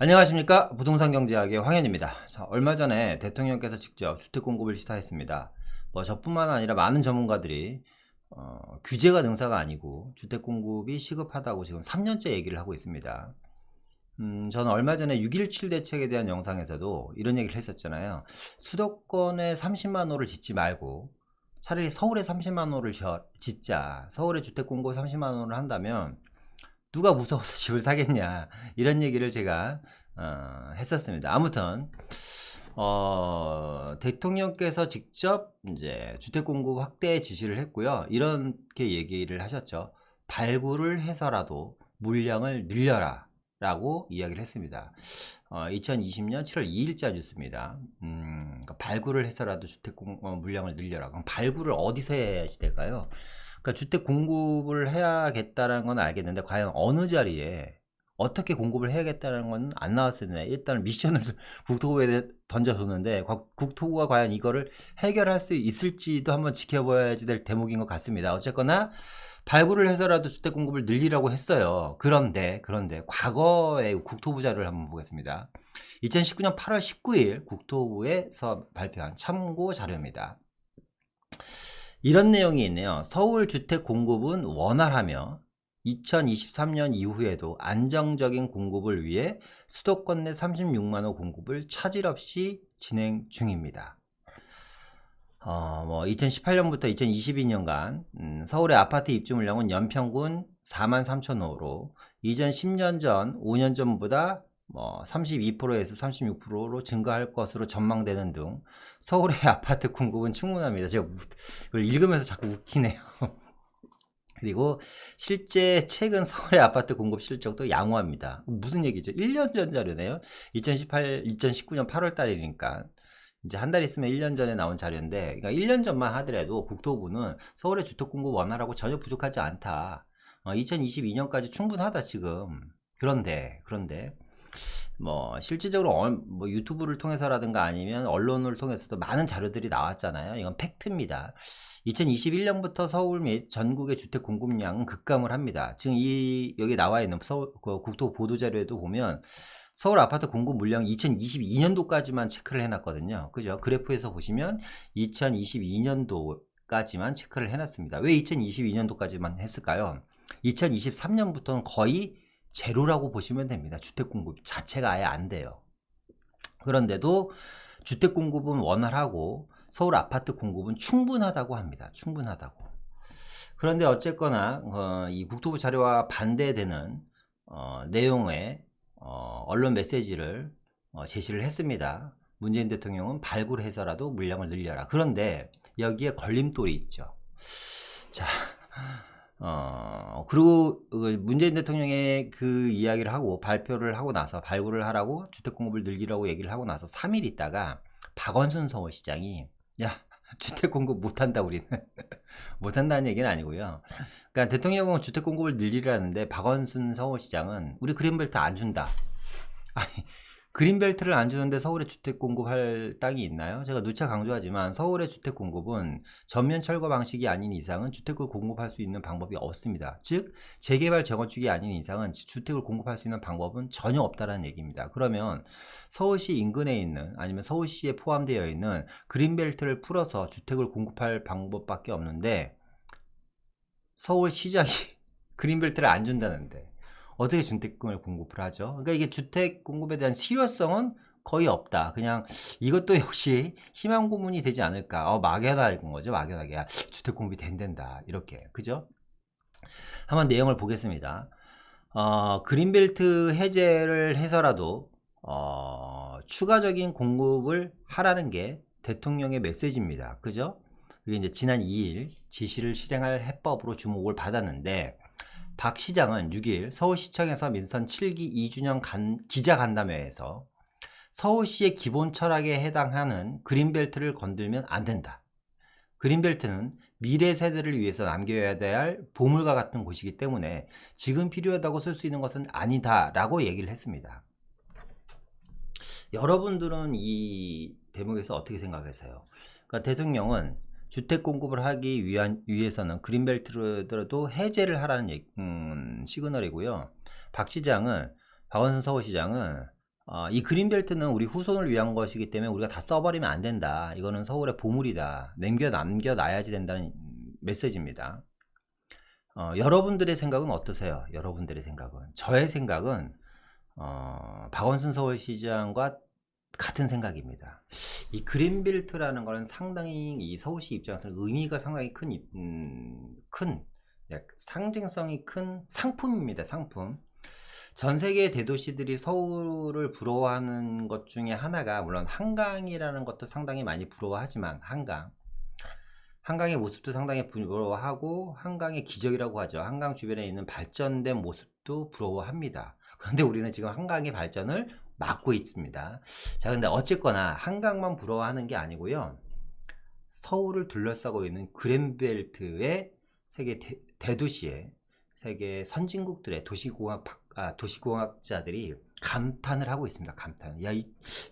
안녕하십니까, 부동산경제학의 황현입니다. 자, 얼마 전에 대통령께서 직접 주택 공급을 시사했습니다. 저뿐만 아니라 많은 전문가들이 규제가 능사가 아니고 주택 공급이 시급하다고 지금 3년째 얘기를 하고 있습니다. 저는 얼마 전에 6.17 대책에 대한 영상에서도 이런 얘기를 했었잖아요. 수도권에 30만 호를 짓지 말고 차라리 서울에 30만 호를 짓자. 서울에 주택 공급 30만 호를 한다면 누가 무서워서 집을 사겠냐, 이런 얘기를 제가 했었습니다. 아무튼 대통령께서 직접 이제 주택 공급 확대 지시를 했고요. 이렇게 얘기를 하셨죠. 발굴을 해서라도 물량을 늘려라 라고 이야기를 했습니다. 2020년 7월 2일자 뉴스입니다. 그러니까 발굴을 해서라도 주택 물량을 늘려라. 그럼 발굴을 어디서 해야 될까요? 그러니까 주택 공급을 해야겠다는 건 알겠는데 과연 어느 자리에 어떻게 공급을 해야겠다는 건 안 나왔었네. 일단 미션을 국토부에 던져줬는데 국토부가 과연 이거를 해결할 수 있을지도 한번 지켜봐야지 될 대목인 것 같습니다. 어쨌거나 발굴을 해서라도 주택 공급을 늘리라고 했어요. 그런데 과거의 국토부 자료를 한번 보겠습니다. 2019년 8월 19일 국토부에서 발표한 참고 자료입니다. 이런 내용이 있네요. 서울 주택 공급은 원활하며 2023년 이후에도 안정적인 공급을 위해 수도권 내 36만호 공급을 차질 없이 진행 중입니다. 2018년부터 2022년간 서울의 아파트 입주 물량은 연평균 4만 3천 호로 이전 10년 전, 5년 전보다 32%에서 36%로 증가할 것으로 전망되는 등 서울의 아파트 공급은 충분합니다. 제가 이걸 읽으면서 자꾸 웃기네요. 그리고 실제 최근 서울의 아파트 공급 실적도 양호합니다. 무슨 얘기죠? 1년 전 자료네요. 2019년 8월 달이니까 이제 한 달 있으면 1년 전에 나온 자료인데, 그러니까 1년 전만 하더라도 국토부는 서울의 주택 공급 완화라고 전혀 부족하지 않다. 2022년까지 충분하다 지금. 그런데 실질적으로 유튜브를 통해서라든가 아니면 언론을 통해서도 많은 자료들이 나왔잖아요. 이건 팩트입니다. 2021년부터 서울 및 전국의 주택 공급량은 급감을 합니다. 지금 여기 나와 있는 국토부 보도자료에도 보면 서울 아파트 공급 물량 2022년도까지만 체크를 해놨거든요. 그죠? 그래프에서 보시면 2022년도까지만 체크를 해놨습니다. 왜 2022년도까지만 했을까요? 2023년부터는 거의 제로라고 보시면 됩니다. 주택 공급 자체가 아예 안 돼요. 그런데도 주택 공급은 원활하고 서울 아파트 공급은 충분하다고 합니다. 충분하다고. 그런데 어쨌거나 이 국토부 자료와 반대되는 내용의 언론 메시지를 제시를 했습니다. 문재인 대통령은 발굴해서라도 물량을 늘려라. 그런데 여기에 걸림돌이 있죠. 자, 그리고 문재인 대통령의 그 이야기를 하고 발표를 하고 나서 발굴을 하라고 주택 공급을 늘리라고 얘기를 하고 나서 3일 있다가 박원순 서울시장이 야, 주택 공급 못한다 우리는. 못한다는 얘기는 아니고요. 그러니까 대통령은 주택 공급을 늘리라는데 박원순 서울시장은 우리 그린벨트 안 준다. 아니, 그린벨트를 안 주는데 서울에 주택 공급할 땅이 있나요? 제가 누차 강조하지만 서울의 주택 공급은 전면 철거 방식이 아닌 이상은 주택을 공급할 수 있는 방법이 없습니다. 즉 재개발 재건축이 아닌 이상은 주택을 공급할 수 있는 방법은 전혀 없다는 얘기입니다. 그러면 서울시 인근에 있는 아니면 서울시에 포함되어 있는 그린벨트를 풀어서 주택을 공급할 방법밖에 없는데 서울시장이 그린벨트를 안 준다는데 어떻게 주택을 공급을 하죠? 그러니까 이게 주택 공급에 대한 실효성은 거의 없다. 그냥 이것도 역시 희망 고문이 되지 않을까. 막연하게 거죠. 막연하게. 주택 공급이 된다. 이렇게. 그죠? 한번 내용을 보겠습니다. 그린벨트 해제를 해서라도 추가적인 공급을 하라는 게 대통령의 메시지입니다. 그죠? 그게 이제 지난 2일 지시를 실행할 해법으로 주목을 받았는데 박 시장은 6일 서울시청에서 민선 7기 2주년 기자간담회에서 서울시의 기본 철학에 해당하는 그린벨트를 건들면 안 된다. 그린벨트는 미래 세대를 위해서 남겨야 할 보물과 같은 곳이기 때문에 지금 필요하다고 쓸 수 있는 것은 아니다 라고 얘기를 했습니다. 여러분들은 이 대목에서 어떻게 생각하세요? 그러니까 대통령은 주택 공급을 하기 위해서는 그린벨트라도 해제를 하라는 시그널이고요. 박원순 서울시장은 이 그린벨트는 우리 후손을 위한 것이기 때문에 우리가 다 써버리면 안 된다. 이거는 서울의 보물이다. 남겨놔야지 된다는 메시지입니다. 여러분들의 생각은 어떠세요? 여러분들의 생각은? 저의 생각은 박원순 서울시장과 같은 생각입니다. 이 그린벨트라는 거는 상당히 이 서울시 입장에서는 의미가 상당히 큰 상징성이 큰 상품입니다. 상품. 전 세계 대도시들이 서울을 부러워하는 것 중에 하나가 물론 한강이라는 것도 상당히 많이 부러워하지만 한강의 모습도 상당히 부러워하고 한강의 기적이라고 하죠. 한강 주변에 있는 발전된 모습도 부러워합니다. 그런데 우리는 지금 한강의 발전을 막고 있습니다. 자, 근데 어쨌거나 한강만 부러워하는 게 아니고요. 서울을 둘러싸고 있는 그린벨트의 세계 대도시에 세계 선진국들의 도시공학자들이 감탄을 하고 있습니다. 감탄. 야,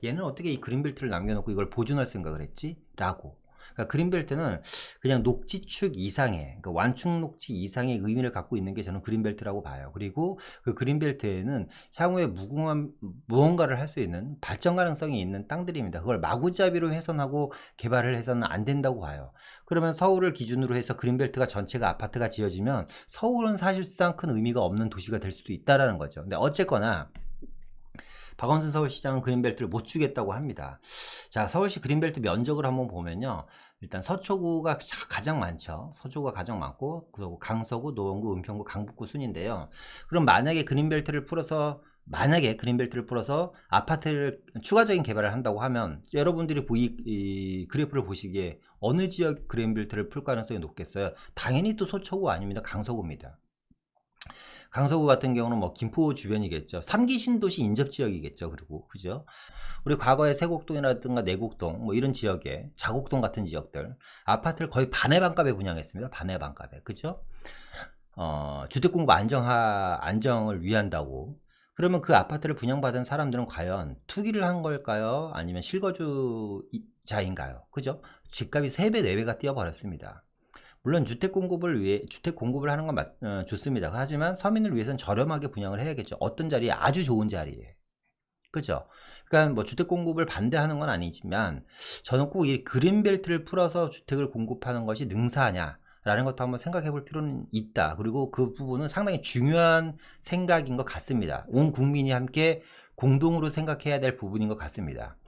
얘는 어떻게 이 그린벨트를 남겨놓고 이걸 보존할 생각을 했지? 라고. 그러니까 그린벨트는 그냥 녹지축 이상의, 그러니까 완충 녹지 이상의 의미를 갖고 있는 게 저는 그린벨트라고 봐요. 그리고 그 그린벨트에는 향후에 무언가를 할 수 있는 발전 가능성이 있는 땅들입니다. 그걸 마구잡이로 훼손하고 개발을 해서는 안 된다고 봐요. 그러면 서울을 기준으로 해서 그린벨트가 전체가 아파트가 지어지면 서울은 사실상 큰 의미가 없는 도시가 될 수도 있다라는 거죠. 근데 어쨌거나 박원순 서울시장은 그린벨트를 못 주겠다고 합니다. 자, 서울시 그린벨트 면적을 한번 보면요. 일단 서초구가 가장 많죠. 서초구가 가장 많고, 그리고 강서구, 노원구, 은평구, 강북구 순인데요. 그럼 만약에 그린벨트를 풀어서 아파트를 추가적인 개발을 한다고 하면 여러분들이 이 그래프를 보시기에 어느 지역 그린벨트를 풀 가능성이 높겠어요? 당연히 또 서초구 아닙니다. 강서구입니다. 강서구 같은 경우는 뭐 김포 주변이겠죠. 3기 신도시 인접 지역이겠죠. 그리고 그죠? 우리 과거에 세곡동이라든가 내곡동 뭐 이런 지역에 자곡동 같은 지역들 아파트를 거의 반의 반값에 분양했습니다. 반의 반값에. 그죠? 주택공급 안정을 위한다고. 그러면 그 아파트를 분양받은 사람들은 과연 투기를 한 걸까요? 아니면 실거주자인가요? 그죠? 집값이 3배, 4배가 뛰어버렸습니다. 물론 주택 공급을 하는 건 좋습니다. 하지만 서민을 위해서는 저렴하게 분양을 해야겠죠. 어떤 자리에? 아주 좋은 자리에. 그죠? 그러니까 뭐 주택 공급을 반대하는 건 아니지만 저는 꼭 이 그린벨트를 풀어서 주택을 공급하는 것이 능사하냐라는 것도 한번 생각해 볼 필요는 있다. 그리고 그 부분은 상당히 중요한 생각인 것 같습니다. 온 국민이 함께 공동으로 생각해야 될 부분인 것 같습니다.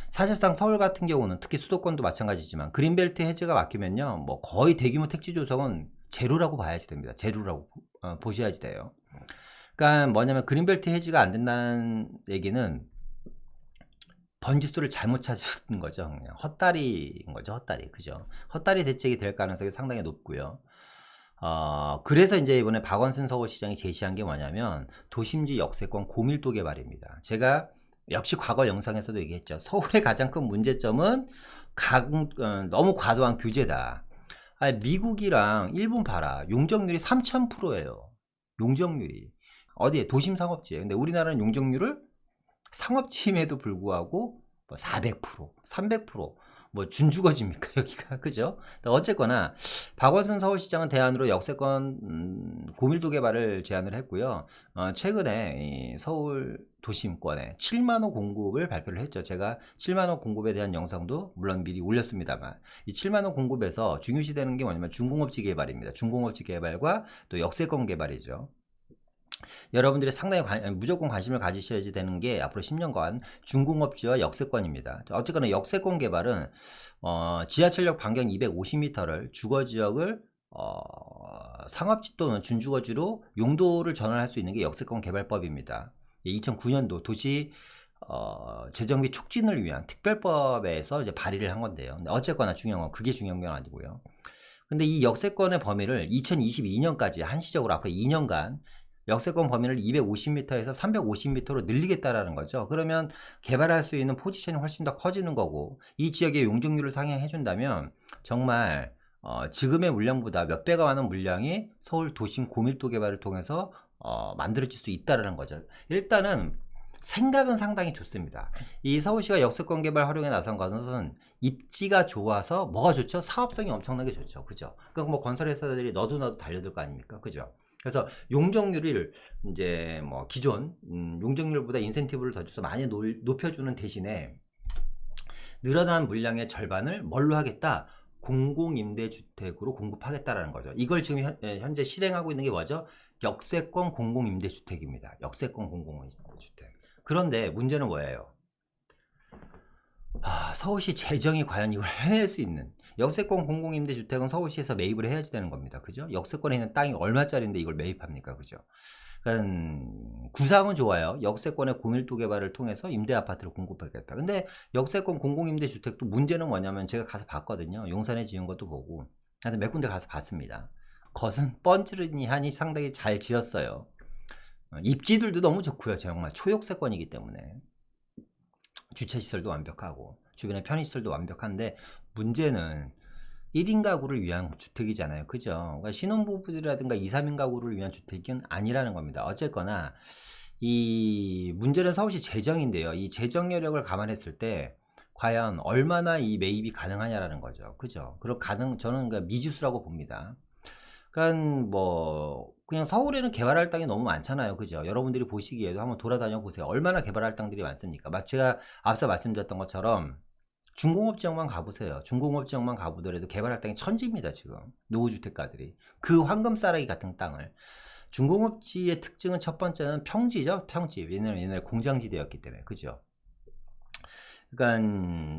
사실상 서울 같은 경우는 특히 수도권도 마찬가지지만 그린벨트 해제가 막히면요 뭐 거의 대규모 택지 조성은 제로라고 봐야지 됩니다. 제로라고 보셔야지 돼요. 그러니까 뭐냐면 그린벨트 해제가 안 된다는 얘기는 번지수를 잘못 찾은 거죠. 그냥 헛다리인 거죠. 헛다리. 그죠? 헛다리 대책이 될 가능성이 상당히 높고요. 그래서 이제 이번에 박원순 서울시장이 제시한 게 뭐냐면 도심지 역세권 고밀도 개발입니다. 제가 역시 과거 영상에서도 얘기했죠. 서울의 가장 큰 문제점은 너무 과도한 규제다. 미국이랑 일본 봐라. 용적률이 3000%예요. 용적률이. 어디에? 도심 상업지에. 근데 우리나라는 용적률을 상업지임에도 불구하고 400%, 300%. 뭐 준주거지입니까 여기가? 그죠? 어쨌거나 박원순 서울시장은 대안으로 역세권 고밀도 개발을 제안을 했고요. 최근에 이 서울 도심권에 7만호 공급을 발표를 했죠. 제가 7만호 공급에 대한 영상도 물론 미리 올렸습니다만 이 7만호 공급에서 중요시되는 게 뭐냐면 중공업지 개발입니다. 중공업지 개발과 또 역세권 개발이죠. 여러분들이 상당히 무조건 관심을 가지셔야 되는 게 앞으로 10년간 중공업지와 역세권입니다. 어쨌거나 역세권 개발은 지하철역 반경 250m를 주거지역을 상업지 또는 준주거지로 용도를 전환할 수 있는 게 역세권 개발법입니다. 2009년도 도시 재정비 촉진을 위한 특별법에서 이제 발의를 한 건데요. 근데 어쨌거나 중요한 건 그게 중요한 건 아니고요. 근데 이 역세권의 범위를 2022년까지 한시적으로 앞으로 2년간 역세권 범위를 250m에서 350m로 늘리겠다라는 거죠. 그러면 개발할 수 있는 포지션이 훨씬 더 커지는 거고 이 지역의 용적률을 상향해 준다면 정말 지금의 물량보다 몇 배가 많은 물량이 서울 도심 고밀도 개발을 통해서 만들어질 수 있다는 거죠. 일단은 생각은 상당히 좋습니다. 이 서울시가 역세권 개발 활용에 나선 것은 입지가 좋아서 뭐가 좋죠? 사업성이 엄청나게 좋죠. 그죠? 그러니까 뭐 건설회사들이 너도 달려들 거 아닙니까? 그죠? 그래서 용적률을 이제 뭐 기존 용적률보다 인센티브를 더 줘서 많이 높여주는 대신에 늘어난 물량의 절반을 뭘로 하겠다? 공공임대주택으로 공급하겠다라는 거죠. 이걸 지금 현재 실행하고 있는 게 뭐죠? 역세권 공공임대주택입니다. 역세권 공공임대주택. 그런데 문제는 뭐예요? 서울시 재정이 과연 이걸 해낼 수 있는, 역세권 공공임대주택은 서울시에서 매입을 해야지 되는 겁니다. 그죠? 역세권에 있는 땅이 얼마짜리인데 이걸 매입합니까? 그죠? 그러니까 구상은 좋아요. 역세권의 공밀도 개발을 통해서 임대아파트를 공급하겠다. 근데 역세권 공공임대주택도 문제는 뭐냐면, 제가 가서 봤거든요. 용산에 지은 것도 보고 하여튼 몇 군데 가서 봤습니다. 겉은 뻔찌르니하니 상당히 잘 지었어요. 입지들도 너무 좋고요. 정말 초역세권이기 때문에 주차시설도 완벽하고 주변에 편의시설도 완벽한데, 문제는 1인 가구를 위한 주택이잖아요. 그죠? 그러니까 신혼부부들이라든가 2, 3인 가구를 위한 주택은 아니라는 겁니다. 어쨌거나 이 문제는 서울시 재정인데요. 이 재정 여력을 감안했을 때 과연 얼마나 이 매입이 가능하냐라는 거죠. 그죠? 그럼 저는 그러니까 미지수라고 봅니다. 그러니까 뭐 그냥 서울에는 개발할 땅이 너무 많잖아요. 그죠? 여러분들이 보시기에도 한번 돌아다녀 보세요. 얼마나 개발할 땅들이 많습니까? 제가 앞서 말씀드렸던 것처럼 중공업 지역만 가보세요. 중공업 지역만 가보더라도 개발할 땅이 천지입니다. 지금 노후주택가들이 그 황금 싸라기 같은 땅을. 중공업지의 특징은 첫 번째는 평지죠. 평지. 왜냐면 옛날에 공장지대였기 때문에. 그죠? 그러니까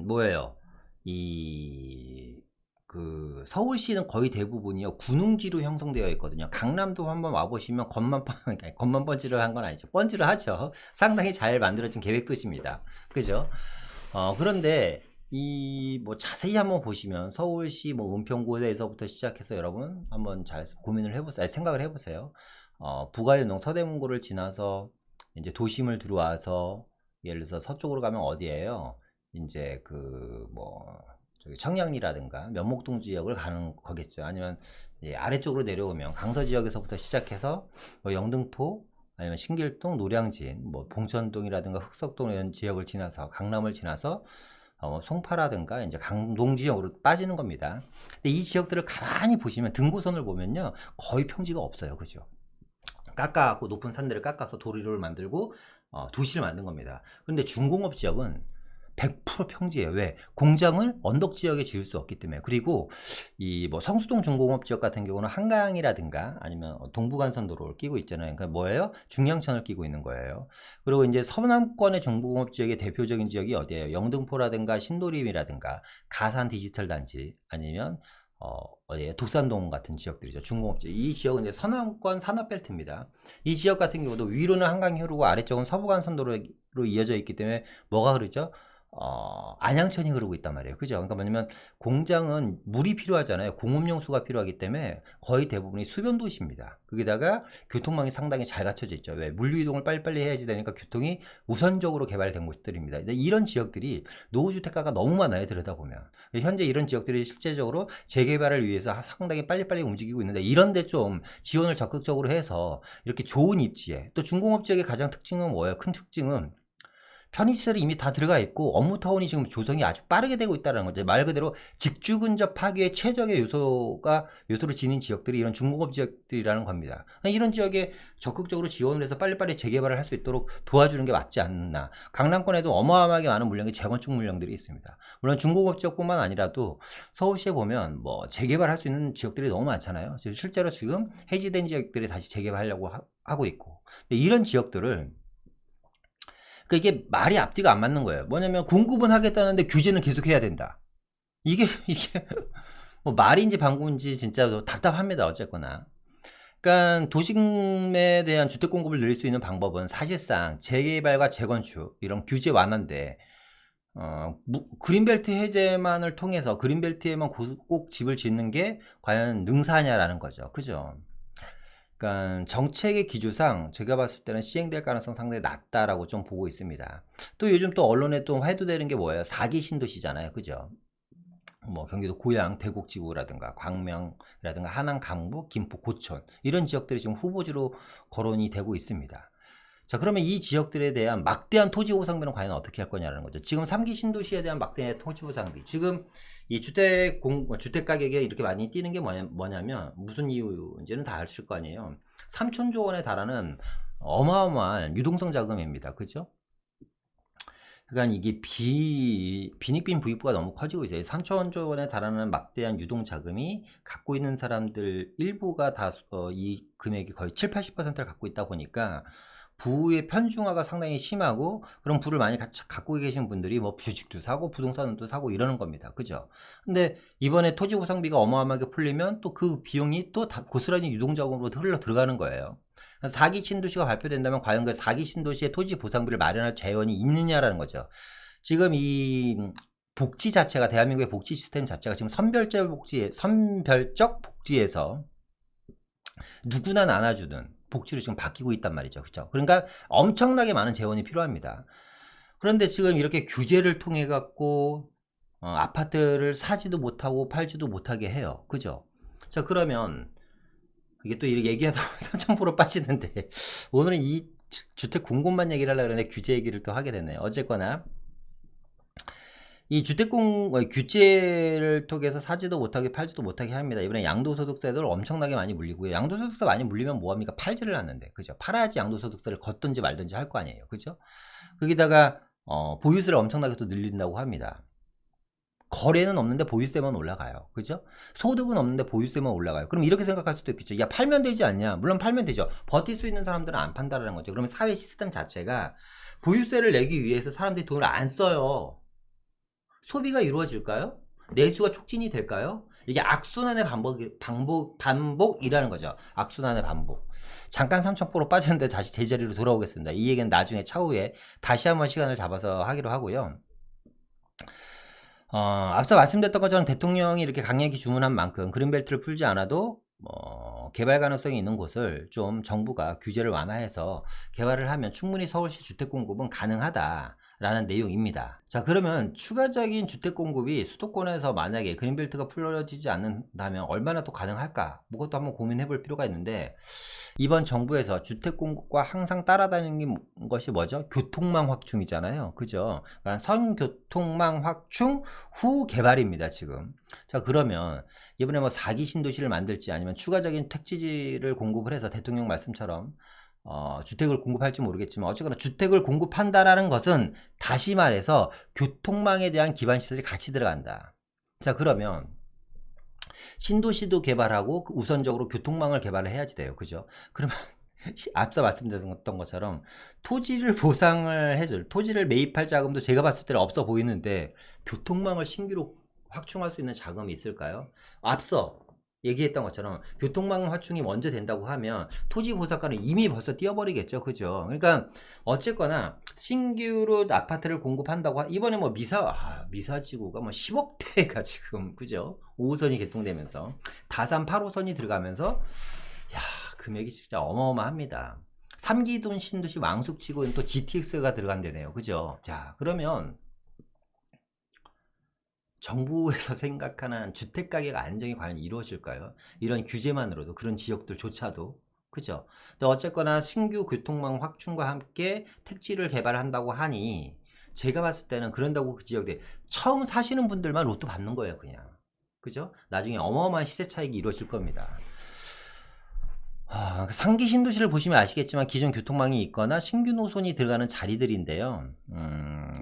뭐예요? 서울시는 거의 대부분이요 군웅지로 형성되어 있거든요. 강남도 한번 와보시면 겉만 번지를 한 건 아니죠. 번지를 하죠. 상당히 잘 만들어진 계획도시입니다. 그죠? 그런데 뭐 자세히 한번 보시면 서울시 뭐 은평구에서부터 시작해서 여러분 한번 잘 고민을 해보세요. 생각을 해보세요. 부가연동 서대문구를 지나서 이제 도심을 들어와서 예를 들어서 서쪽으로 가면 어디예요? 이제 저기 청량리라든가 면목동 지역을 가는 거겠죠. 아니면 아래쪽으로 내려오면 강서 지역에서부터 시작해서 뭐 영등포 아니면 신길동, 노량진, 뭐 봉천동이라든가 흑석동 이런 지역을 지나서 강남을 지나서 송파라든가 이제 강동 지역으로 빠지는 겁니다. 근데 이 지역들을 가만히 보시면 등고선을 보면요 거의 평지가 없어요. 그죠? 깎아갖고 높은 산들을 깎아서 도로를 만들고 도시를 만든 겁니다. 그런데 중공업 지역은 100% 평지예요. 왜? 공장을 언덕 지역에 지을 수 없기 때문에. 그리고 이 뭐 성수동 중공업 지역 같은 경우는 한강이라든가 아니면 동부간선도로를 끼고 있잖아요. 그러니까 뭐예요? 중량천을 끼고 있는 거예요. 그리고 이제 서남권의 중공업 지역의 대표적인 지역이 어디예요? 영등포라든가 신도림이라든가 가산 디지털 단지 아니면 어디에 독산동 같은 지역들이죠. 중공업지. 이 지역은 이제 서남권 산업벨트입니다. 이 지역 같은 경우도 위로는 한강이 흐르고 아래쪽은 서부간선도로로 이어져 있기 때문에 뭐가 흐르죠? 안양천이 흐르고 있단 말이에요. 그죠? 그러니까 뭐냐면 공장은 물이 필요하잖아요. 공업용 수가 필요하기 때문에 거의 대부분이 수변 도시입니다. 거기다가 교통망이 상당히 잘 갖춰져 있죠. 왜? 물류 이동을 빨리빨리 해야지 되니까 교통이 우선적으로 개발된 곳들입니다. 이런 지역들이 노후주택가가 너무 많아요. 들여다보면. 현재 이런 지역들이 실제적으로 재개발을 위해서 상당히 빨리빨리 움직이고 있는데, 이런데 좀 지원을 적극적으로 해서 이렇게 좋은 입지에, 또 중공업 지역의 가장 특징은 뭐예요? 큰 특징은 편의시설이 이미 다 들어가 있고 업무타운이 지금 조성이 아주 빠르게 되고 있다는 거죠. 말 그대로 직주 근접 파괴의 최적의 요소로 지닌 지역들이 이런 중공업 지역들이라는 겁니다. 이런 지역에 적극적으로 지원을 해서 빨리빨리 재개발을 할 수 있도록 도와주는 게 맞지 않나. 강남권에도 어마어마하게 많은 물량이 재건축 물량들이 있습니다. 물론 중공업 지역뿐만 아니라도 서울시에 보면 뭐 재개발할 수 있는 지역들이 너무 많잖아요. 실제로 지금 해지된 지역들이 다시 재개발하려고 하고 있고, 이런 지역들을, 그러니까 이게 말이 앞뒤가 안 맞는 거예요. 뭐냐면 공급은 하겠다는데 규제는 계속 해야 된다. 이게 뭐 말인지 방구인지 진짜 답답합니다. 어쨌거나. 그러니까 도심에 대한 주택 공급을 늘릴 수 있는 방법은 사실상 재개발과 재건축 이런 규제 완화인데, 그린벨트 해제만을 통해서 그린벨트에만 꼭 집을 짓는 게 과연 능사냐라는 거죠. 그죠? 그러니까 정책의 기조상 제가 봤을 때는 시행될 가능성 상당히 낮다라고 좀 보고 있습니다. 또 요즘 또 언론에 또 해도되는 게 뭐예요? 4기 신도시잖아요. 그죠? 뭐 경기도 고양, 대곡지구라든가 광명이라든가 하남, 강북, 김포, 고촌 이런 지역들이 지금 후보지로 거론이 되고 있습니다. 자, 그러면 이 지역들에 대한 막대한 토지 보상비는 과연 어떻게 할 거냐라는 거죠. 지금 3기 신도시에 대한 막대한 토지 보상비. 지금 이 주택 가격이 이렇게 많이 뛰는 게 뭐냐면 무슨 이유인지는 다 아실 거 아니에요. 3천조 원에 달하는 어마어마한 유동성 자금입니다. 그죠? 그러니까 이게 빈익빈 부익부가 너무 커지고 있어요. 3천조 원에 달하는 막대한 유동 자금이 갖고 있는 사람들 일부가 다 이 금액이 거의 7, 80%를 갖고 있다 보니까 부의 편중화가 상당히 심하고, 그런 부를 많이 갖고 계신 분들이 뭐 주식도 사고 부동산도 사고 이러는 겁니다. 그죠? 근데 이번에 토지 보상비가 어마어마하게 풀리면 또 그 비용이 또 고스란히 유동자금으로 흘러 들어가는 거예요. 4기 신도시가 발표된다면 과연 그 4기 신도시의 토지 보상비를 마련할 재원이 있느냐라는 거죠. 지금 이 복지 자체가, 대한민국의 복지 시스템 자체가 지금 선별적 복지에서 누구나 나눠주는 복지로 지금 바뀌고 있단 말이죠. 그렇죠? 그러니까 엄청나게 많은 재원이 필요합니다. 그런데 지금 이렇게 규제를 통해 갖고 아파트를 사지도 못하고 팔지도 못하게 해요. 그죠? 자, 그러면 이게 또 이렇게 얘기하다 보면 3,000% 빠지는데 오늘은 이 주택 공급만 얘기를 하려고 그러는데 규제 얘기를 또 하게 됐네요. 어쨌거나 이 규제를 통해서 사지도 못하게 팔지도 못하게 합니다. 이번에 양도소득세를 엄청나게 많이 물리고요. 양도소득세 많이 물리면 뭐합니까? 팔지를 않는데, 그죠? 팔아야지 양도소득세를 걷든지 말든지 할 거 아니에요, 그죠? 거기다가 보유세를 엄청나게 또 늘린다고 합니다. 거래는 없는데 보유세만 올라가요, 그죠? 소득은 없는데 보유세만 올라가요. 그럼 이렇게 생각할 수도 있겠죠. 야, 팔면 되지 않냐? 물론 팔면 되죠. 버틸 수 있는 사람들은 안 판다라는 거죠. 그러면 사회 시스템 자체가 보유세를 내기 위해서 사람들이 돈을 안 써요. 소비가 이루어질까요? 내수가 촉진이 될까요? 이게 악순환의 반복이라는 거죠. 악순환의 반복. 잠깐 3,000% 빠졌는데 다시 제자리로 돌아오겠습니다. 이 얘기는 나중에 차후에 다시 한번 시간을 잡아서 하기로 하고요. 앞서 말씀드렸던 것처럼 대통령이 이렇게 강력히 주문한 만큼 그린벨트를 풀지 않아도 개발 가능성이 있는 곳을 좀 정부가 규제를 완화해서 개발을 하면 충분히 서울시 주택 공급은 가능하다라는 내용입니다. 자, 그러면 추가적인 주택 공급이 수도권에서 만약에 그린벨트가 풀어지지 않는다면 얼마나 또 가능할까? 그것도 한번 고민해 볼 필요가 있는데, 이번 정부에서 주택 공급과 항상 따라다니는 것이 뭐죠? 교통망 확충이잖아요. 그죠? 그러니까 선교통망 확충 후 개발입니다, 지금. 자, 그러면 이번에 뭐 4기 신도시를 만들지 아니면 추가적인 택지지를 공급을 해서 대통령 말씀처럼 주택을 공급할지 모르겠지만 어쨌거나 주택을 공급한다라는 것은 다시 말해서 교통망에 대한 기반 시설이 같이 들어간다. 자, 그러면 신도시도 개발하고 우선적으로 교통망을 개발을 해야지 돼요. 그죠? 그러면 앞서 말씀드렸던 것처럼 토지를 보상을 해줄, 토지를 매입할 자금도 제가 봤을 때는 없어 보이는데 교통망을 신규로 확충할 수 있는 자금이 있을까요? 앞서 얘기했던 것처럼 교통망 확충이 먼저 된다고 하면 토지 보상가는 이미 벌써 뛰어버리겠죠. 그죠? 그러니까 어쨌거나 신규로 아파트를 공급한다고 이번에 뭐 미사지구가 뭐 10억대가 지금, 그죠? 5호선이 개통되면서 다산 8호선이 들어가면서 야, 금액이 진짜 어마어마합니다. 3기돈 신도시 왕숙치고는 또 GTX가 들어간대네요. 그죠? 자, 그러면 정부에서 생각하는 주택가격 안정이 과연 이루어질까요? 이런 규제만으로도, 그런 지역들조차도. 그죠? 근데 어쨌거나 신규 교통망 확충과 함께 택지를 개발한다고 하니 제가 봤을 때는 그런다고 그 지역에 처음 사시는 분들만 로또 받는 거예요, 그냥. 그죠? 나중에 어마어마한 시세 차익이 이루어질 겁니다. 상기 신도시를 보시면 아시겠지만 기존 교통망이 있거나 신규 노선이 들어가는 자리들인데요.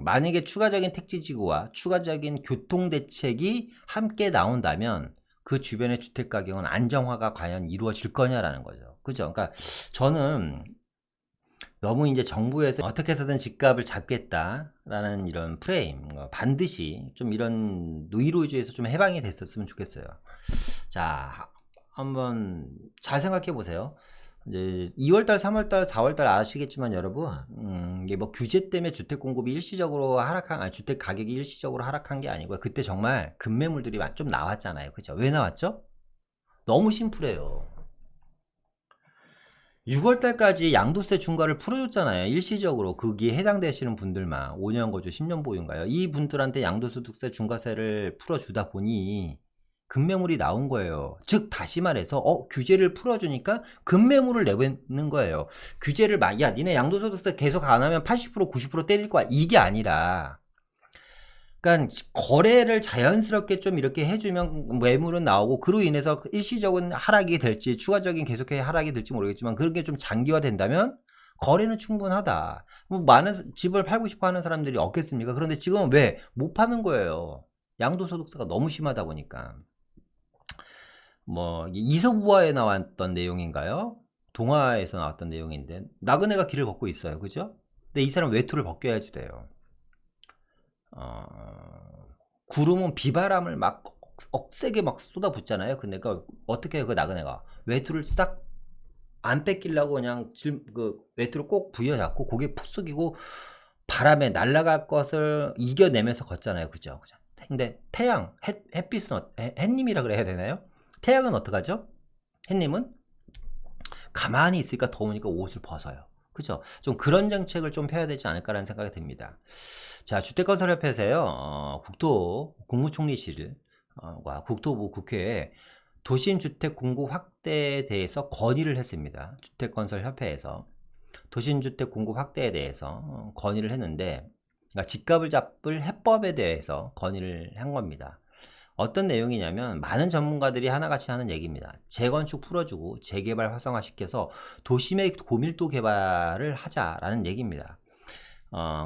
만약에 추가적인 택지지구와 추가적인 교통대책이 함께 나온다면 그 주변의 주택가격은 안정화가 과연 이루어질 거냐라는 거죠. 그죠? 그러니까 저는 너무 이제 정부에서 어떻게 해서든 집값을 잡겠다라는 이런 프레임, 반드시 좀 이런 노이로제에서 좀 해방이 됐었으면 좋겠어요. 자, 한번 잘 생각해 보세요. 이제 2월달, 3월달, 4월달 아시겠지만 여러분, 이게 뭐 규제 때문에 주택 공급이 일시적으로 주택 가격이 일시적으로 하락한 게 아니고요. 그때 정말 급매물들이 좀 나왔잖아요. 그죠? 왜 나왔죠? 너무 심플해요. 6월달까지 양도세 중과를 풀어줬잖아요. 일시적으로 거기에 해당되시는 분들만 5년 거주 10년 보유인가요? 이 분들한테 양도소득세 중과세를 풀어주다 보니 급매물이 나온 거예요. 즉 다시 말해서 규제를 풀어주니까 급매물을 내는 거예요. 규제를 야 니네 양도소득세 계속 안 하면 80% 90% 때릴 거야, 이게 아니라, 그러니까 거래를 자연스럽게 좀 이렇게 해주면 매물은 나오고, 그로 인해서 일시적인 하락이 될지 추가적인 계속해 하락이 될지 모르겠지만 그런 게 좀 장기화된다면 거래는 충분하다. 뭐 많은 집을 팔고 싶어 하는 사람들이 없겠습니까? 그런데 지금은 왜 못 파는 거예요? 양도소득세가 너무 심하다 보니까. 뭐 이서부화에 나왔던 내용인가요? 동화에서 나왔던 내용인데 나그네가 길을 걷고 있어요, 그죠? 근데 이 사람 외투를 벗겨야지 돼요. 구름은 비바람을 막 억세게 막 쏟아붓잖아요. 근데 어떻게 해요? 그 나그네가 외투를 싹 안 뺏기려고 그냥 그 외투를 꼭 부여잡고 고개 푹 숙이고 바람에 날아갈 것을 이겨내면서 걷잖아요, 그죠? 근데 태양, 햇빛은 햇님이라 그래야 되나요? 태양은 어떡하죠? 햇님은 가만히 있으니까 더우니까 옷을 벗어요. 그죠? 좀 그런 정책을 좀 펴야 되지 않을까라는 생각이 듭니다. 자, 주택건설협회에서요, 국무총리실과 국토부 국회에 도심주택 공급 확대에 대해서 건의를 했습니다. 주택건설협회에서 도심주택 공급 확대에 대해서 건의를 했는데, 그러니까 집값을 잡을 해법에 대해서 건의를 한 겁니다. 어떤 내용이냐면 많은 전문가들이 하나같이 하는 얘기입니다. 재건축 풀어주고 재개발 활성화시켜서 도심의 고밀도 개발을 하자라는 얘기입니다.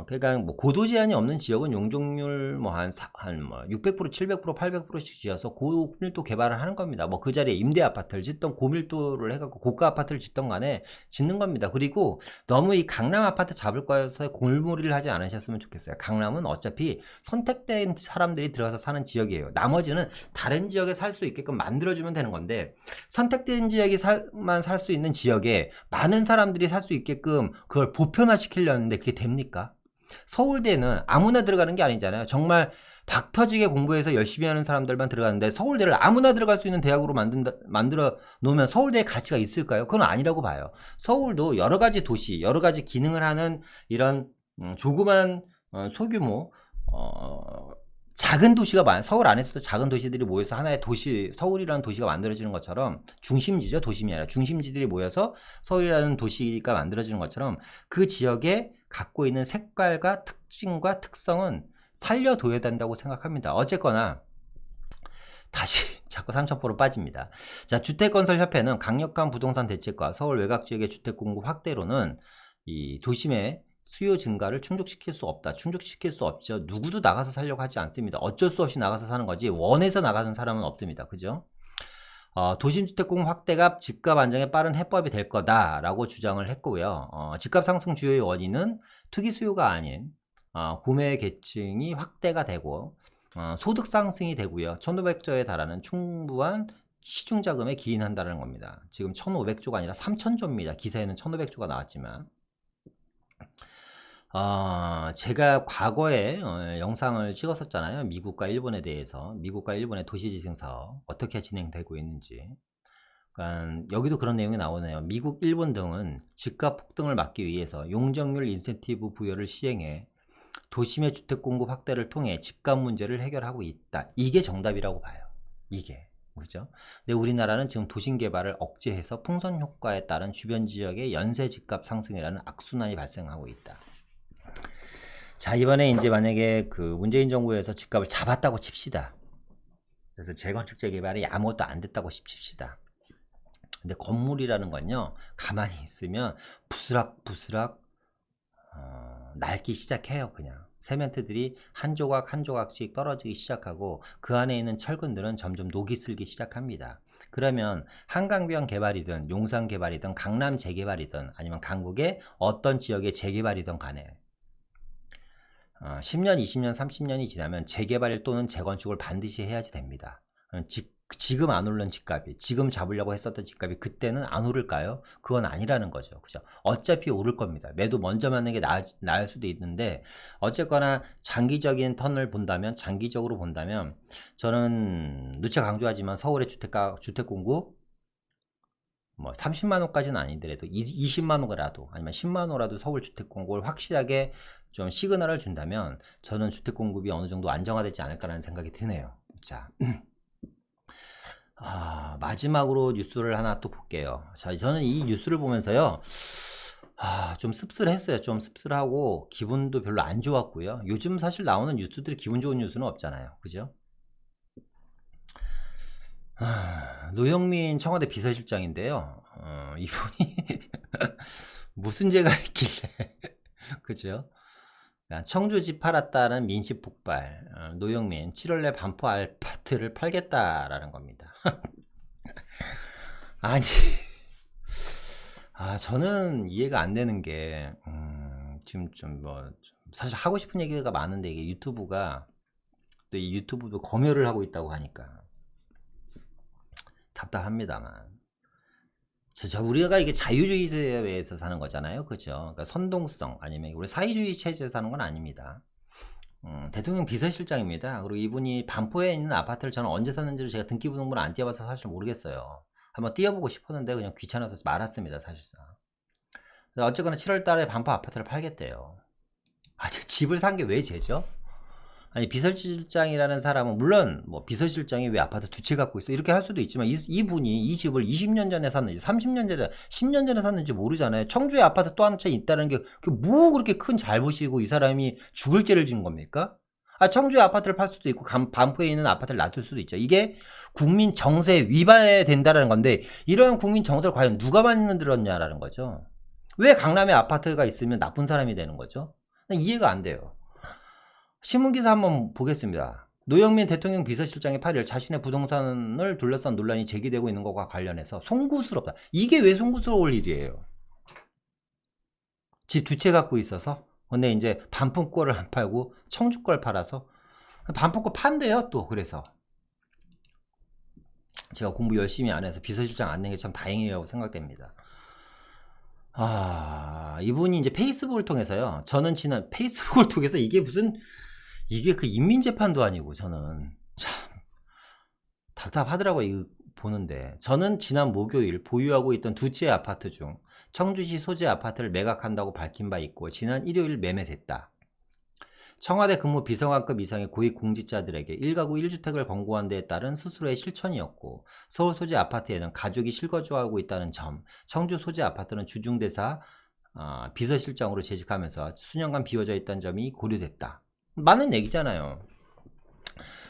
그러니까 뭐 고도 제한이 없는 지역은 용적률 뭐 한 600%, 700%, 800%씩 지어서 고밀도 개발을 하는 겁니다. 뭐 그 자리에 임대 아파트를 짓던 고밀도를 해갖고 고가 아파트를 짓던 간에 짓는 겁니다. 그리고 너무 이 강남 아파트 잡을 거여서 골몰이를 하지 않으셨으면 좋겠어요. 강남은 어차피 선택된 사람들이 들어가서 사는 지역이에요. 나머지는 다른 지역에 살 수 있게끔 만들어주면 되는 건데, 선택된 지역만 살 수 있는 지역에 많은 사람들이 살 수 있게끔 그걸 보편화시키려는데 그게 됩니까? 서울대는 아무나 들어가는 게 아니잖아요. 정말 박터지게 공부해서 열심히 하는 사람들만 들어가는데 서울대를 아무나 들어갈 수 있는 대학으로 만들어 놓으면 서울대의 가치가 있을까요? 그건 아니라고 봐요. 서울도 여러 가지 도시, 여러 가지 기능을 하는 이런 조그만 소규모 작은 도시가 많아요. 서울 안에서도 작은 도시들이 모여서 하나의 도시, 서울이라는 도시가 만들어지는 것처럼, 중심지죠. 도심이 아니라 중심지들이 모여서 서울이라는 도시가 만들어지는 것처럼 그 지역에 갖고 있는 색깔과 특징과 특성은 살려둬야 된다고 생각합니다. 어쨌거나 다시 자꾸 삼천포로 빠집니다. 자, 주택건설협회는 강력한 부동산 대책과 서울 외곽지역의 주택 공급 확대로는 이 도심의 수요 증가를 충족시킬 수 없다. 충족시킬 수 없죠. 누구도 나가서 살려고 하지 않습니다. 어쩔 수 없이 나가서 사는 거지 원해서 나가는 사람은 없습니다. 그죠? 도심주택 공급 확대가 집값 안정에 빠른 해법이 될 거다라고 주장을 했고요. 집값 상승 주요의 원인은 투기 수요가 아닌 구매 계층이 확대가 되고 소득 상승이 되고요. 1,500조에 달하는 충분한 시중 자금에 기인한다는 겁니다. 지금 1,500조가 아니라 3,000조입니다. 기사에는 1,500조가 나왔지만, 제가 과거에 영상을 찍었었잖아요. 미국과 일본에 대해서. 미국과 일본의 도시지승사업 어떻게 진행되고 있는지. 그러니까 여기도 그런 내용이 나오네요. 미국, 일본 등은 집값 폭등을 막기 위해서 용적률 인센티브 부여를 시행해 도심의 주택 공급 확대를 통해 집값 문제를 해결하고 있다. 이게 정답이라고 봐요. 이게. 그죠? 근데 우리나라는 지금 도심 개발을 억제해서 풍선 효과에 따른 주변 지역의 연쇄 집값 상승이라는 악순환이 발생하고 있다. 자, 이번에 이제 만약에 그 문재인 정부에서 집값을 잡았다고 칩시다. 그래서 재건축 재개발이 아무것도 안 됐다고 칩시다. 근데 건물이라는 건요, 가만히 있으면 부스락부스락 낡기 시작해요. 그냥 세멘트들이 한 조각 한 조각씩 떨어지기 시작하고 그 안에 있는 철근들은 점점 녹이 슬기 시작합니다. 그러면 한강변 개발이든 용산 개발이든 강남 재개발이든 아니면 강북의 어떤 지역의 재개발이든 간에 10년, 20년, 30년이 지나면 재개발 또는 재건축을 반드시 해야지 됩니다. 지금 안 오른 집값이, 지금 잡으려고 했었던 집값이 그때는 안 오를까요? 그건 아니라는 거죠. 그죠? 어차피 오를 겁니다. 매도 먼저 맞는 게 나을 수도 있는데, 어쨌거나 장기적인 턴을 본다면, 장기적으로 본다면, 저는 누차 강조하지만 서울의 주택 공급, 뭐 30만 원까지는 아니더라도 20만 원이라도 아니면 10만 원이라도 서울 주택 공급을 확실하게 좀 시그널을 준다면 저는 주택 공급이 어느 정도 안정화되지 않을까라는 생각이 드네요. 자, 마지막으로 뉴스를 하나 또 볼게요. 자, 저는 이 뉴스를 보면서요. 좀 씁쓸했어요. 좀 씁쓸하고 기분도 별로 안 좋았고요. 요즘 사실 나오는 뉴스들이 기분 좋은 뉴스는 없잖아요. 그죠? 노영민 청와대 비서실장인데요. 이분이 무슨 죄가 있길래 그죠? 청주 집 팔았다는 민심 폭발. 노영민 7월 내 반포 아파트를 팔겠다라는 겁니다. 아니 저는 이해가 안 되는 게 지금 좀 사실 하고 싶은 얘기가 많은데 이게 유튜브가 또 이 유튜브도 검열을 하고 있다고 하니까 답답합니다만. 우리가 이게 자유주의 사회에서 사는 거잖아요. 그죠? 그러니까 선동성 아니면 우리 사회주의 체제에서 사는 건 아닙니다. 대통령 비서실장입니다. 그리고 이분이 반포에 있는 아파트를 저는 언제 샀는지를 제가 등기부등본을 안 띄워봐서 사실 모르겠어요. 한번 띄워보고 싶었는데 그냥 귀찮아서 말았습니다. 사실상. 어쨌거나 7월 달에 반포 아파트를 팔겠대요. 집을 산 게 왜 죄죠? 아니 비서실장이라는 사람은 물론 뭐 비서실장이 왜 아파트 두 채 갖고 있어 이렇게 할 수도 있지만 이분이 이 집을 20년 전에 샀는지 30년 전에 10년 전에 샀는지 모르잖아요. 청주에 아파트 또 한 채 있다는 게 뭐 그렇게 큰 잘못이고 이 사람이 죽을 죄를 지은 겁니까? 청주에 아파트를 팔 수도 있고 반포에 있는 아파트를 놔둘 수도 있죠. 이게 국민 정서에 위반해야 된다는 건데 이런 국민 정서를 과연 누가 만들었냐라는 거죠. 왜 강남에 아파트가 있으면 나쁜 사람이 되는 거죠? 이해가 안 돼요. 신문기사 한번 보겠습니다. 노영민 대통령 비서실장이 8일 자신의 부동산을 둘러싼 논란이 제기되고 있는 것과 관련해서 송구스럽다. 이게 왜 송구스러울 일이에요? 집 두 채 갖고 있어서 근데 이제 반품 거를 안 팔고 청주 걸 팔아서 반품 거 판대요 또. 그래서 제가 공부 열심히 안 해서 비서실장 안 낸 게 참 다행이라고 생각됩니다. 이분이 이제 페이스북을 통해서요. 저는 지난 페이스북을 통해서 이게 그 인민재판도 아니고 저는 참 답답하더라고요. 이거 보는데. 저는 지난 목요일 보유하고 있던 두 채의 아파트 중 청주시 소재 아파트를 매각한다고 밝힌 바 있고 지난 일요일 매매됐다. 청와대 근무 비서관급 이상의 고위 공직자들에게 1가구 1주택을 권고한 데에 따른 스스로의 실천이었고 서울 소재 아파트에는 가족이 실거주하고 있다는 점, 청주 소재 아파트는 주중대사 비서실장으로 재직하면서 수년간 비워져 있다는 점이 고려됐다. 맞는 얘기잖아요.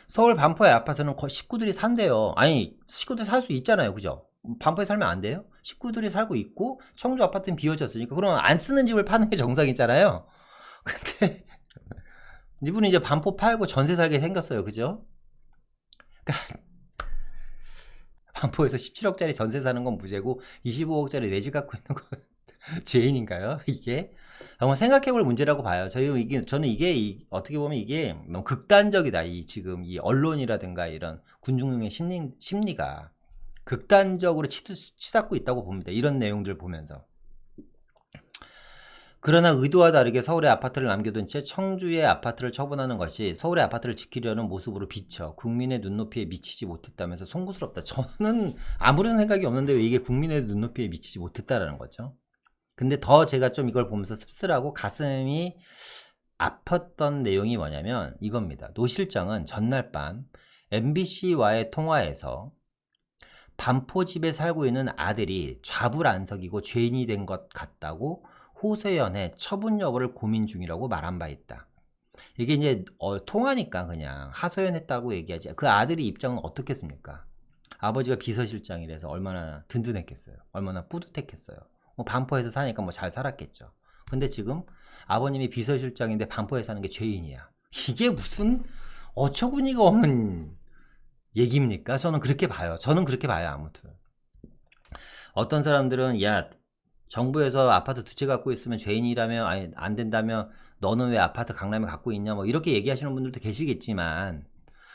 서울 반포의 아파트는 식구들이 산대요. 아니 식구들이 살 수 있잖아요. 그죠? 반포에 살면 안 돼요? 식구들이 살고 있고 청주 아파트는 비워졌으니까 그러면 안 쓰는 집을 파는 게 정상이잖아요. 근데 이분이 이제 반포 팔고 전세 살게 생겼어요. 그죠? 그러니까 반포에서 17억짜리 전세 사는 건 무죄고 25억짜리 내 집 갖고 있는 건 죄인인가요? 이게? 한번 생각해볼 문제라고 봐요. 저는 이게 어떻게 보면 이게 너무 극단적이다. 지금 이 언론이라든가 이런 군중의 심리가 극단적으로 치닫고 있다고 봅니다. 이런 내용들 보면서. 그러나 의도와 다르게 서울의 아파트를 남겨둔 채 청주의 아파트를 처분하는 것이 서울의 아파트를 지키려는 모습으로 비쳐 국민의 눈높이에 미치지 못했다면서 송구스럽다. 저는 아무런 생각이 없는데 왜 이게 국민의 눈높이에 미치지 못했다라는 거죠. 근데 더 제가 좀 이걸 보면서 씁쓸하고 가슴이 아팠던 내용이 뭐냐면 이겁니다. 노 실장은 전날 밤 MBC와의 통화에서 반포집에 살고 있는 아들이 좌불안석이고 죄인이 된 것 같다고 호소연의 처분 여부를 고민 중이라고 말한 바 있다. 이게 이제 통하니까 그냥 하소연했다고 얘기하지. 그 아들이 입장은 어떻겠습니까? 아버지가 비서실장이라서 얼마나 든든했겠어요. 얼마나 뿌듯했겠어요. 반포에서 사니까 잘 살았겠죠. 근데 지금 아버님이 비서실장인데 반포에 사는 게 죄인이야. 이게 무슨 어처구니가 없는 얘기입니까? 저는 그렇게 봐요. 아무튼. 어떤 사람들은 야 정부에서 아파트 두 채 갖고 있으면 죄인이라며 아니 안 된다며 너는 왜 아파트 강남에 갖고 있냐 뭐 이렇게 얘기하시는 분들도 계시겠지만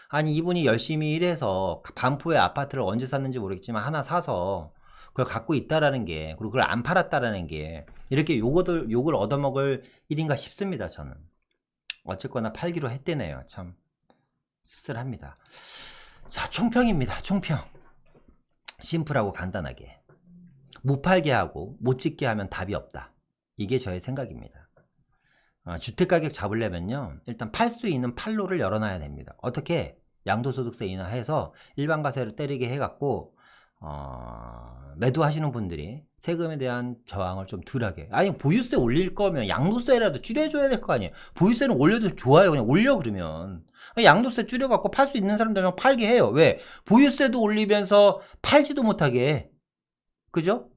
아니 이분이 열심히 일해서 반포에 아파트를 언제 샀는지 모르겠지만 하나 사서 그걸 갖고 있다라는 게 그리고 그걸 안 팔았다라는 게 이렇게 욕을 얻어먹을 일인가 싶습니다. 저는 어쨌거나 팔기로 했대네요. 참 씁쓸합니다. 자, 총평입니다. 총평. 심플하고 간단하게 못 팔게 하고 못 짓게 하면 답이 없다. 이게 저의 생각입니다. 주택가격 잡으려면요 일단 팔 수 있는 판로를 열어놔야 됩니다. 어떻게? 양도소득세 인하해서 일반가세를 때리게 해갖고 매도하시는 분들이 세금에 대한 저항을 좀 덜하게. 아니 보유세 올릴 거면 양도세라도 줄여줘야 될 거 아니에요. 보유세는 올려도 좋아요. 그냥 올려 그러면. 양도세 줄여갖고 팔 수 있는 사람들은 팔게 해요. 왜? 보유세도 올리면서 팔지도 못하게 해. 그죠?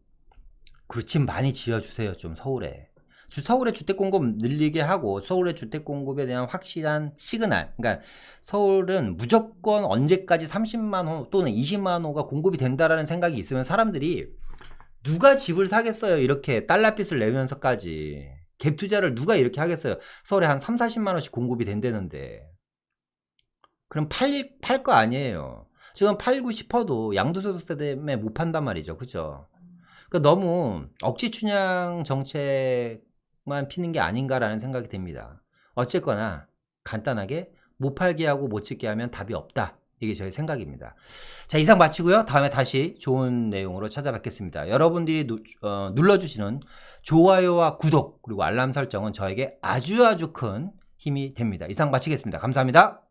그리고 집 많이 지어주세요. 좀 서울에. 서울의 주택 공급 늘리게 하고 서울의 주택 공급에 대한 확실한 시그널. 그러니까 서울은 무조건 언제까지 30만 호 또는 20만 호가 공급이 된다라는 생각이 있으면 사람들이 누가 집을 사겠어요. 이렇게 달러빚을 내면서까지. 갭 투자를 누가 이렇게 하겠어요. 서울에 한 3, 40만 원씩 공급이 된다는데. 그럼 팔 거 아니에요. 지금 팔고 싶어도 양도소득세 때문에 못 판단 말이죠. 그죠? 그러니까 너무 억지 춘향 정책만 피는 게 아닌가라는 생각이 듭니다. 어쨌거나 간단하게 못 팔게 하고 못 짓게 하면 답이 없다. 이게 저의 생각입니다. 자, 이상 마치고요. 다음에 다시 좋은 내용으로 찾아뵙겠습니다. 여러분들이 눌러주시는 좋아요와 구독 그리고 알람 설정은 저에게 아주 큰 힘이 됩니다. 이상 마치겠습니다. 감사합니다.